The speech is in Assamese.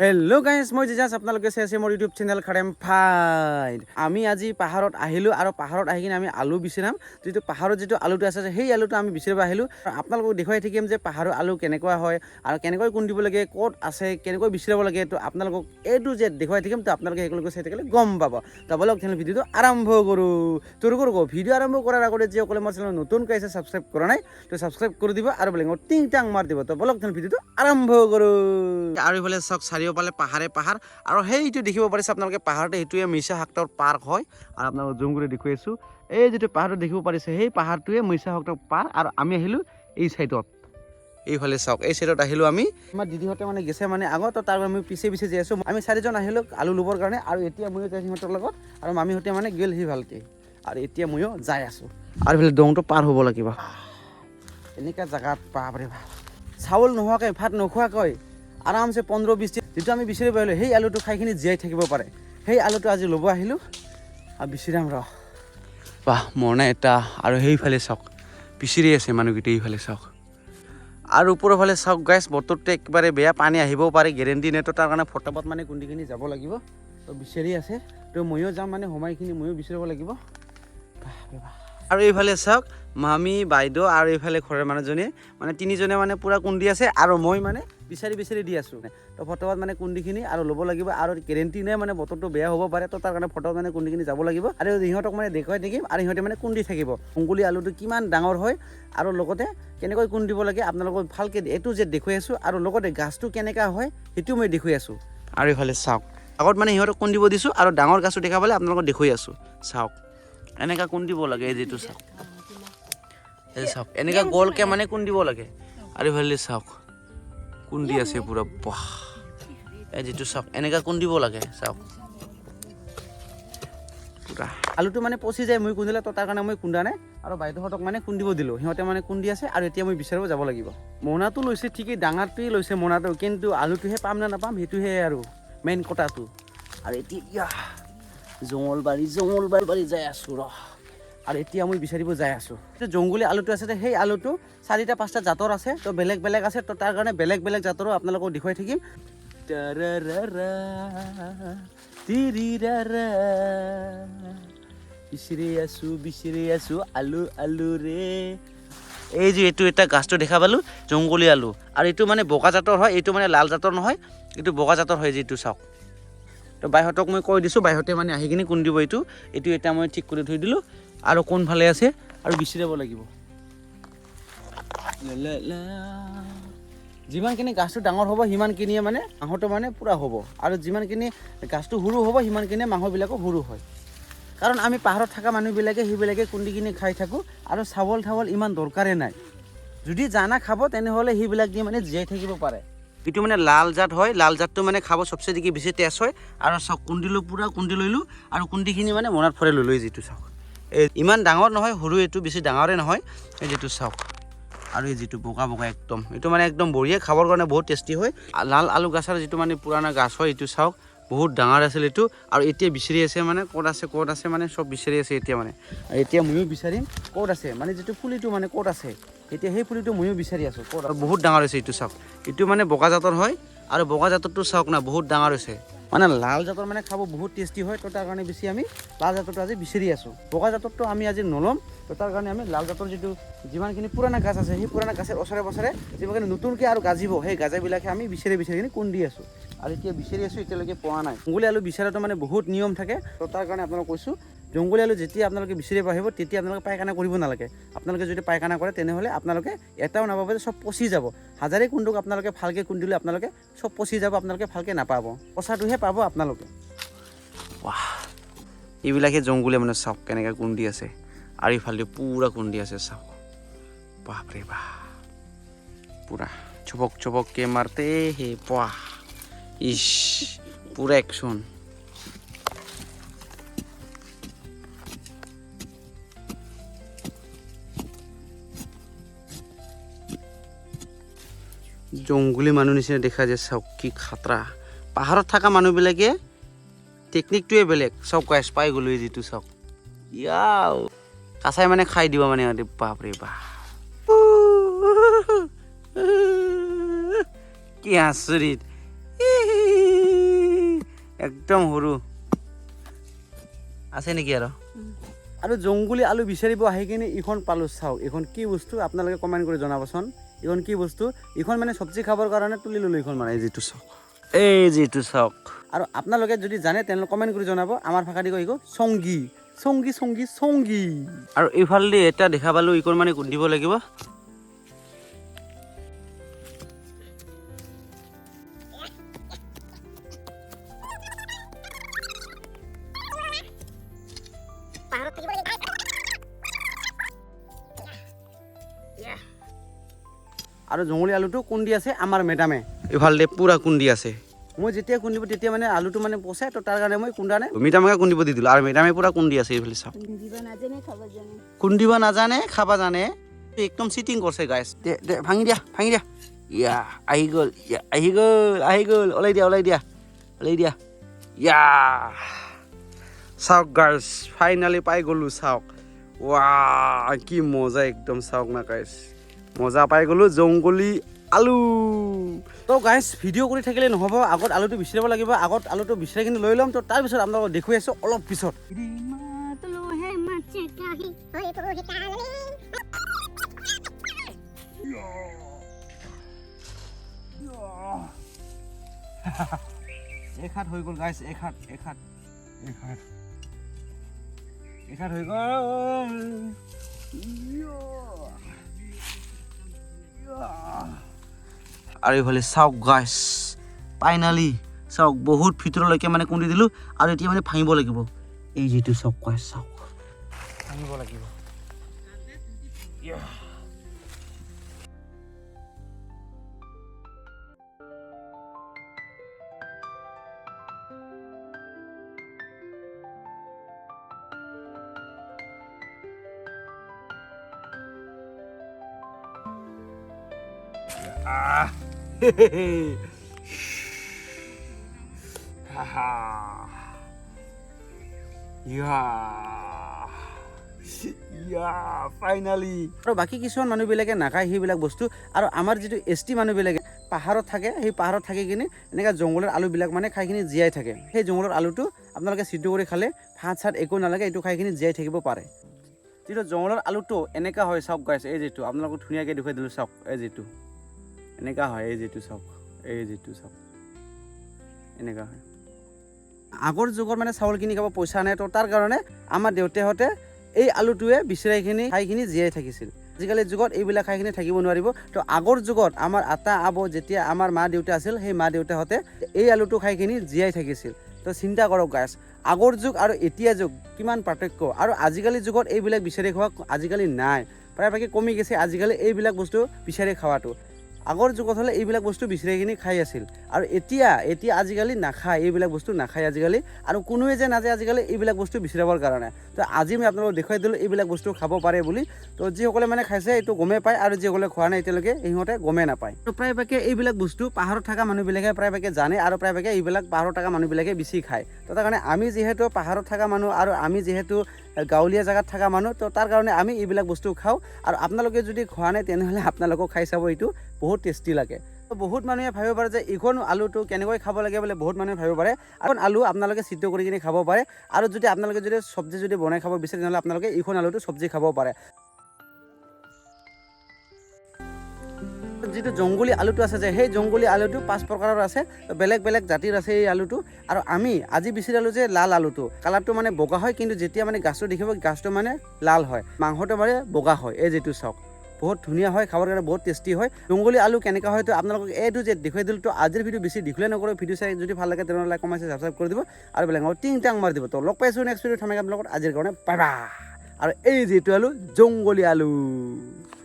হেল্ল' গাইজ, মই জিজাছ আপোনালোকে চাই আছে মোৰ ইউটিউব চেনেল খাৰেম ফাইড। আমি আজি পাহাৰত আহিলোঁ আৰু পাহাৰত আহি কিনে আমি আলু বিচাৰাম। যিটো পাহাৰত যিটো আলুটো আছে সেই আলুটো আমি বিচাৰিব আহিলোঁ। আপোনালোকক দেখুৱাই থাকিম যে পাহাৰৰ আলু কেনেকুৱা হয় আৰু কেনেকৈ কোন দিব লাগে, ক'ত আছে, কেনেকৈ বিচাৰিব লাগে। তো আপোনালোকক A to Z দেখুৱাই থাকিম। তো আপোনালোকে একেলগে চাই থাকিলে গম পাব। তো বলক চেনেল ভিডিঅ'টো আৰম্ভ কৰোঁ। তোৰ কৰোঁ ভিডিঅ' আৰম্ভ কৰাৰ আগতে যিসকলে মোৰ চেনেল নতুনকৈ আছে ছাবস্ক্ৰাইব কৰা নাই, তো ছাবস্ক্ৰাইব কৰি দিব আৰু বেলেগৰ টিং টাং মাৰ দিব। তো বলক চেনেল ভিডিঅ'টো আৰম্ভ কৰোঁ। আৰু এইফালে চাওক চাৰিওফালে পাহাৰে পাহাৰ আৰু সেইটো দেখিব পাৰিছে আপোনালোকে পাহাৰতে সেইটোৱে মিছা হাক্টৰ পাৰ্ক হয়। আৰু আপোনালোকক জুম কৰি দেখুৱাই আছোঁ, এই যিটো পাহাৰটো দেখিব পাৰিছে সেই পাহাৰটোৱে মিছা হাক্টৰ পাৰ্ক। আৰু আমি আহিলোঁ এই চাইডত, এইফালে চাওক এই চাইডত আহিলোঁ আমি। আমাৰ দিদিহঁতে মানে গেছে মানে আগত, তাৰ আমি পিছে পিছে যাই আছোঁ। আমি চাৰিজন আহিলোঁ আলু ল'বৰ কাৰণে। আৰু এতিয়া ময়ো যাই সিহঁতৰ লগত, আৰু মামীহঁতে মানে গ'ল সি ভালকে। আৰু এতিয়া ময়ো যাই আছোঁ আৰু এইফালে দংটো পাৰ হ'ব লাগিব। এনেকুৱা জেগাত বাপৰে বাপ, চাউল নোহোৱাকৈ ভাত নোখোৱাকৈ আৰামছে 15-20 দিন যিটো আমি বিচাৰি পাৰিলোঁ সেই আলুটো খাই কিনি জীয়াই থাকিব পাৰে। সেই আলুটো আজি ল'ব আহিলোঁ আৰু বিচাৰিম ৰ। বাহ মৰণা এটা। আৰু সেইফালে চাওক বিচাৰি আছে মানুহকেইটা, এইফালে চাওক। আৰু ওপৰৰ ফালে চাওক গাইছ, বতৰটো একেবাৰে বেয়া, পানী আহিবও পাৰে, গেৰেণ্টি নাই। তো তাৰ কাৰণে ফটাফট মানে কুন্দিখিনি যাব লাগিব। তো বিচাৰি আছে, তো ময়ো যাম মানে সময়খিনি ময়ো বিচাৰিব লাগিব। আৰু এইফালে চাওক মামী, বাইদেউ আৰু এইফালে ঘৰৰ মানুহজনীয়ে মানে তিনিজনে মানে পূৰা কুন্দি আছে আৰু মই মানে বিচাৰি দি আছোঁ। তো ফটোত মানে কুন্দিখিনি আৰু ল'ব লাগিব। আৰু গেৰেণ্টি নাই মানে বতৰটো বেয়া হ'ব পাৰে। তো তাৰ কাৰণে ফটোত মানে কুন্দিখিনি যাব লাগিব আৰু সিহঁতক মানে দেখুৱাই থাকিম আৰু সিহঁতে মানে কুন্দি থাকিব। অংগুলি আলুটো কিমান ডাঙৰ হয় আৰু লগতে কেনেকৈ কুন্দিব লাগে আপোনালোকক ভালকৈ A to Z দেখুৱাই আছোঁ। আৰু লগতে গাছটো কেনেকুৱা হয় সেইটো মই দেখুৱাই আছোঁ। আৰু এইফালে চাওক আগত মানে সিহঁতক কুন্দিব দিছোঁ আৰু ডাঙৰ গাছটো দেখা পালে আপোনালোকক দেখুৱাই আছোঁ। চাওক এনেকুৱা কুন্দিব লাগে, এই যিটো চাওক, এই চাওক এনেকুৱা গ'লকৈ মানে কুন্দিব লাগে। আৰু এইফালে চাওক কুন্দি আছে পুৰা। বাহ, এই যিটো চাওক এনেকুৱা কুন্দিব লাগে। চাওক পুৰা আলুটো মানে পচি যায় মই কুন্দিলে। তো তাৰ কাৰণে মই কুন্দা নাই আৰু বাইদেউহঁতক মানে কুন্দিব দিলোঁ। সিহঁতে মানে কুন্দি আছে আৰু এতিয়া মই বিচাৰিব যাব লাগিব। মোনাটো লৈছে ঠিকেই, ডাঙৰটোৱে লৈছে মোনাটো, কিন্তু আলুটোহে পাম নে নাপাম সেইটোহে আৰু মেইন কথাটো। আৰু এতিয়া জংঘলবাৰী যাই আছোঁ ৰ। আৰু এতিয়া মই বিচাৰিব যাই আছোঁ জংঘলী আলুটো আছে, সেই আলুটো 4-5টা জাতৰ আছে। তো বেলেগ বেলেগ আছে। তো তাৰ কাৰণে বেলেগ বেলেগ জাতৰো আপোনালোকক দেখুৱাই থাকিম। বিচাৰি আছোঁ আলু আলু ৰে। এই যে এইটো এটা গাছটো দেখা পালোঁ জংঘলী আলু, আৰু এইটো মানে বগা জাতৰ হয়, এইটো মানে লাল জাতৰ নহয়, এইটো বগা জাতৰ হয় যিটো চাওক। তো বাইহঁতক মই কৈ দিছোঁ, বাইহঁতে মানে আহি কিনি কুন্দিব। এইটো এটা মই ঠিক কৰি থৈ দিলোঁ। আৰু কোনফালে আছে আৰু বিচাৰিব লাগিব। যিমানখিনি গাছটো ডাঙৰ হ'ব সিমানখিনিয়ে মানে মাংসটো মানে পূৰা হ'ব। আৰু যিমানখিনি গাছটো সৰু হ'ব সিমানখিনিয়ে মাংসবিলাকো সৰু হয়। কাৰণ আমি পাহাৰত থকা মানুহবিলাকে সেইবিলাকে কুন্দি কিনি খাই থাকোঁ। আৰু চাউল ইমান দৰকাৰেই নাই। যদি জানা খাব তেনেহ'লে সেইবিলাক দি মানে জীয়াই থাকিব পাৰে। এইটো মানে লাল জাত হয়, লাল জাতটো মানে খাব চবচে দেখি বেছি টেষ্ট হয়। আৰু চাওক কুন্দিলোঁ, পূৰা কুন্দি লৈলোঁ আৰু কুন্দিখিনি মানে মনত ভৰাই ল'লোঁ। এই যিটো চাওক এই ইমান ডাঙৰ নহয়, সৰু, এইটো বেছি ডাঙৰে নহয়। এই যিটো চাওক আৰু এই যিটো বগা একদম, এইটো মানে একদম বঢ়িয়া, খাবৰ কাৰণে বহুত টেষ্টি হয়। লাল আলু গাছৰ যিটো মানে পুৰণা গাছ হয়, এইটো চাওক বহুত ডাঙৰ আছিল এইটো। আৰু এতিয়া বিচাৰি আছে মানে ক'ত আছে মানে চব বিচাৰি আছে এতিয়া মানে। আৰু এতিয়া ময়ো বিচাৰিম ক'ত আছে, মানে যিটো পুলিটো মানে ক'ত আছে। এতিয়া সেই পুলিটো ময়ো বিচাৰি আছোঁ ক'ত। আৰু বহুত ডাঙৰ হৈছে এইটো চাওক, এইটো মানে বগা জাতৰ হয়। আৰু বগা জাতৰটো চাওক না বহুত ডাঙৰ হৈছে। মানে লাল জাতৰ মানে খাব বহুত টেষ্টি হয়। তো তাৰ কাৰণে বেছি আমি লাল জাতৰটো আজি বিচাৰি আছোঁ। বগা জাতৰটো আমি আজি নল'ম। তো তাৰ কাৰণে আমি লাল জাতৰ যিমানখিনি পুৰণা গাছ আছে সেই পুৰণা গাছৰ ওচৰে পাছৰে যিমানখিনি নতুনকৈ আৰু গাজিব সেই গাজাবিলাকে আমি বিচাৰি কিনি কুন্দি আছোঁ। আৰু এতিয়া বিচাৰি আছোঁ, এতিয়ালৈকে পোৱা নাই। জংঘলী আলু বিচাৰাটো মানে বহুত নিয়ম থাকে। তো তাৰ কাৰণে আপোনালোক কৈছোঁ, জংঘলী আলু যেতিয়া আপোনালোকে বিচাৰিব আহিব তেতিয়া আপোনালোকে পায়খানা কৰিব নালাগে। আপোনালোকে যদি পায়খানা কৰে তেনেহ'লে আপোনালোকে এটাও নাপাব যে চব পচি যাব। হাজাৰে কুন্দুক আপোনালোকে ভালকৈ কুন্দিলে আপোনালোকে চব পচি যাব, আপোনালোকে ভালকৈ নাপাব, পচাটোহে পাব আপোনালোকে। বাহ, এইবিলাকে জংঘলী মানে চাওক কেনেকৈ কুন্দি আছে। আৰু ইফালে পূৰা কুন্দি আছে চাওক। বাপৰে বাহ, পূৰা চবককৈ মাৰতে হে বাহ, ইস পূৰা একশন। জংঘলী মানুহ নিচিনা দেখা যায় চাওক, কি খাতৰা। পাহাৰত থকা মানুহবিলাকে টেকনিকটোৱে বেলেগ। চাওক গাইছ পাই গ'লোঁ, এই যিটো চাওক ইয়াও কাচাই মানে খাই দিব মানে সিহঁতে। বাপৰে বাহ, কি আচৰিত। একদম সৰু আছে নেকি আৰু জংগলী আলু বিচাৰিব আহি কিনে এইখন পালোঁ চাওক এইখন কি বস্তু আপোনালোকে কমেণ্ট কৰি জনাবচোন এইখন কি বস্তু এইখন মানে চব্জি খাবৰ কাৰণে তুলি ল'লোঁ এইখন মানে এই যিটো চাওক আৰু আপোনালোকে যদি জানে তেনেহ'লে কমেণ্ট কৰি জনাব আমাৰ ভাষা দি কয় চংগী চংগী চংগী চংগী আৰু এইফালেদি এটা দেখা পালোঁ এইখন মানে গুন্ধিব লাগিব আৰু জংগলী আলুটো কুন্দি আছে আমাৰ মেডামে এইফালে পুৰা কুন্দি আছে মই যেতিয়া কুন্দিব তেতিয়া মানে আলুটো মানে পচে তো তাৰ কাৰণে মই কুন্দা নাই মেডামকে কুন্দিব দি দিলোঁ আৰু মেডামে পুৰা কুন্দি আছে এইফালে চাওক কুন্দিব নাজানে খাবা জানে একদম চিটিং কৰিছে গাইছ দে ভাঙি দিয়া ইয়া আহি গ'ল ওলাই দিয়া ইয়া চাওক গাইছ ফাইনেলি পাই গ'লোঁ চাওক ৱা কি মজা একদম চাওক না গাইছ মজা পাই গ'লোঁ জংগলী আলু তো গাইছ ভিডিঅ' কৰি থাকিলে নহ'ব আগত আলুটো বিচাৰিব লাগিব আগত আলুটো বিচাৰি কিনে লৈ ল'ম তো তাৰপিছত আপোনালোকক দেখুৱাই আছোঁ অলপ পিছত এক হাত হৈ গ'ল গাইছ এক হাত হৈ গ'ল আৰু এইফালে চাওক গাইছ ফাইনেলি চাওক বহুত ভিতৰলৈকে মানে কুন্দি দিলোঁ আৰু এতিয়া মানে ভাঙিব লাগিব এই যিটো চাওক গাইছ চাওক ভাঙিব লাগিব ফাইনেলি আৰু বাকী কিছুমান মানুহবিলাকে নাখায় সেইবিলাক বস্তু আৰু আমাৰ যিটো ST মানুহবিলাকে পাহাৰত থাকে সেই পাহাৰত থাকি কিনে এনেকুৱা জংঘলৰ আলুবিলাক মানে খাই কিনে জীয়াই থাকে সেই জংঘলৰ আলুটো আপোনালোকে সিদ্ধ কৰি খালে ভাত চাত একো নালাগে এইটো খাই কিনে জীয়াই থাকিব পাৰে যিটো জংঘলৰ আলুটো এনেকুৱা হয় চাওক গাইছ এই যিটো আপোনালোকক ধুনীয়াকৈ দেখুৱাই দিলোঁ চাওক এই যিটো এনেকুৱা হয় এই যিটো চাওক এনেকুৱা হয় আগৰ যুগৰ মানে চাউল কিনি খাব পইচা নাই তো তাৰ কাৰণে আমাৰ দেউতাহঁতে এই আলুটোৱে বিচাৰি কিনি খাই কিনি জীয়াই থাকিছিল আজিকালি যুগত এইবিলাক খাই কিনি থাকিব নোৱাৰিব তো আগৰ যুগত আমাৰ আটা আবু যেতিয়া আমাৰ মা দেউতা আছিল সেই মা দেউতাহঁতে এই আলুটো খাই কিনি জীয়াই থাকিছিল তো চিন্তা কৰক গাইছ আগৰ যুগ আৰু এতিয়া যুগ কিমান পাৰ্থক্য আৰু আজিকালি যুগত এইবিলাক বিচাৰি খোৱা আজিকালি নাই প্ৰায়ভাগে কমি গৈছে আজিকালি এইবিলাক বস্তু বিচাৰি খোৱাটো আগৰ যুগত হ'লে এইবিলাক বস্তু বিচাৰি কিনি খাই আছিল আৰু এতিয়া আজিকালি নাখায় এইবিলাক বস্তু নাখায় আজিকালি আৰু কোনোৱে যে নাযায় আজিকালি এইবিলাক বস্তু বিচাৰিবৰ কাৰণে তো আজি মই আপোনালোকক দেখুৱাই দিলোঁ এইবিলাক বস্তু খাব পাৰে বুলি তো যিসকলে মানে খাইছে এইটো গমেই পায় আৰু যিসকলে খোৱা নাই এতিয়ালৈকে সিহঁতে গমেই নাপায় তো প্ৰায়ভাগে এইবিলাক বস্তু পাহাৰত থকা মানুহবিলাকে প্ৰায়ভাগে জানে আৰু প্ৰায়ভাগে এইবিলাক পাহাৰত থকা মানুহবিলাকে বেছি খায় তো তাৰ কাৰণে আমি যিহেতু পাহাৰত থকা মানুহ আৰু আমি যিহেতু গাঁৱলীয়া জেগাত থকা মানুহ তো তাৰ কাৰণে আমি এইবিলাক বস্তু খাওঁ আৰু আপোনালোকে যদি খোৱা নাই তেনেহ'লে আপোনালোকক খাই চাব এইটো বহুত টেষ্টি লাগে তো বহুত মানুহে ভাবিব পাৰে যে এইখন আলুটো কেনেকৈ খাব লাগে বোলে বহুত মানুহে ভাবিব পাৰে আৰু আলু আপোনালোকে সিদ্ধ কৰি কিনে খাব পাৰে আৰু যদি আপোনালোকে যদি চব্জি যদি বনাই খাব বিচাৰে তেনেহ'লে আপোনালোকে এইখন আলুটো চব্জি খাব পাৰে যিটো জংগলী আলুটো আছে যে সেই জংগলী আলুটো 5 প্ৰকাৰৰ আছে বেলেগ বেলেগ জাতিৰ আছে এই আলুটো আৰু আমি আজি বিচাৰিলোঁ যে লাল আলুটো কালাৰটো মানে বগা হয় কিন্তু যেতিয়া মানে গাছটো দেখিব গাছটো মানে লাল হয় মাংসটো মানে বগা হয় এই যিটো চাওক বহুত ধুনীয়া হয় খাবৰ কাৰণে বহুত টেষ্টি হয় জংগলী আলু কেনেকুৱা হয় তো আপোনালোকক এইটো যে দেখুৱাই দিলোঁ তো আজিৰ ভিডিঅ' বেছি দীঘলে নকৰোঁ ভিডিঅ' চাই যদি ভাল লাগে তেনেহ'লে লাইক কমেণ্ট ছাবস্ক্ৰাইব কৰি দিব আৰু বেলেগ টিং টাং মাৰি দিব তো লগ পাইছোঁ নেক্সট ভিডিঅ' থামেক আপোনালোকৰ আজিৰ কাৰণে বাই বাই আৰু এই যিটো আলু জংগলী আলু